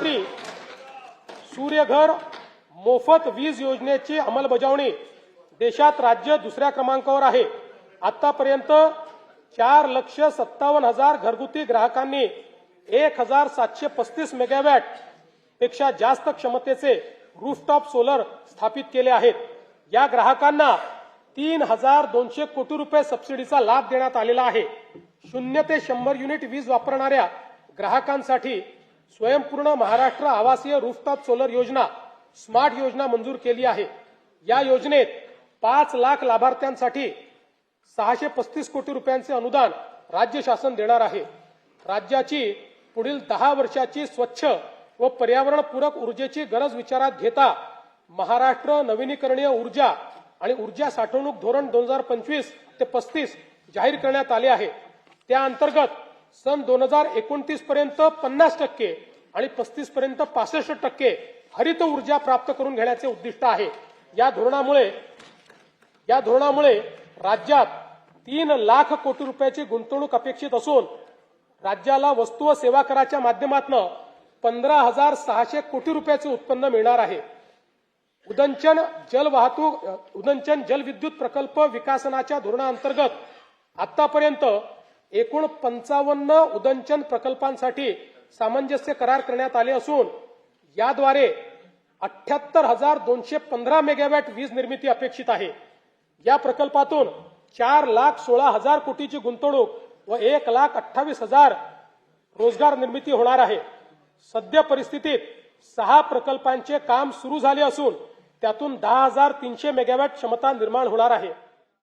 प्रधानमंत्री सूर्यघर मोफत वीज योजनेची अंमलबजावणी देशात राज्य दुसऱ्या क्रमांकावर आहे। आतापर्यंत 4,57,000 घरगुती ग्राहकांनी 1,735 मेगावॅट पेक्षा जास्त क्षमतेचे रूफटॉप सोलर स्थापित केले आहेत। या ग्राहकांना 3,200 कोटी रुपये सबसिडीचा लाभ देण्यात आलेला आहे। 0 ते 100 युनिट वीज वापरणाऱ्या ग्राहकांसाठी स्वयंपूर्ण महाराष्ट्र आवासीय रूफटॉप सोलर योजना स्मार्ट योजना मंजूर केली आहे। या योजनेत 5 लाख लाभार्थ्यांसाठी 635 कोटी रुपयांचे अनुदान राज्य शासन देणार आहे। राज्याची पुढील 10 वर्षाची स्वच्छ व पर्यावरणपूरक ऊर्जेची गरज विचारात घेता महाराष्ट्र नवीनीकरणीय ऊर्जा आणि ऊर्जा साठवणूक धोरण 2025 ते 35 जाहीर करण्यात आले आहे। त्या अंतर्गत सन 2029 पर्यंत 50% आणि 35 पर्यंत 65% हरित ऊर्जा प्राप्त करून घेण्याचे उद्दिष्ट आहे। या धोरणामुळे राज्यात 3 लाख कोटी रुपयाची गुंतवणूक अपेक्षित असून राज्याला वस्तू व सेवा कराच्या माध्यमातून 15,600 कोटी रुपयाचे उत्पन्न मिळणार आहे। उदंचन जलविद्युत प्रकल्प विकासनाच्या धोरणाअंतर्गत आतापर्यंत एकूण 55 उदंचन प्रकल्पांसाठी सामंजस्य करार करण्यात आले असून याद्वारे 78,215 मेगावॅट वीज निर्मिती अपेक्षित आहे। या प्रकल्पातून 4,16,000 कोटीची गुंतवणूक व 1,28,000 रोजगार निर्मिती होणार आहे। सध्या परिस्थितीत 6 प्रकल्पांचे काम सुरू झाले असून त्यातून 10,300 मेगावॅट क्षमता निर्माण होणार आहे।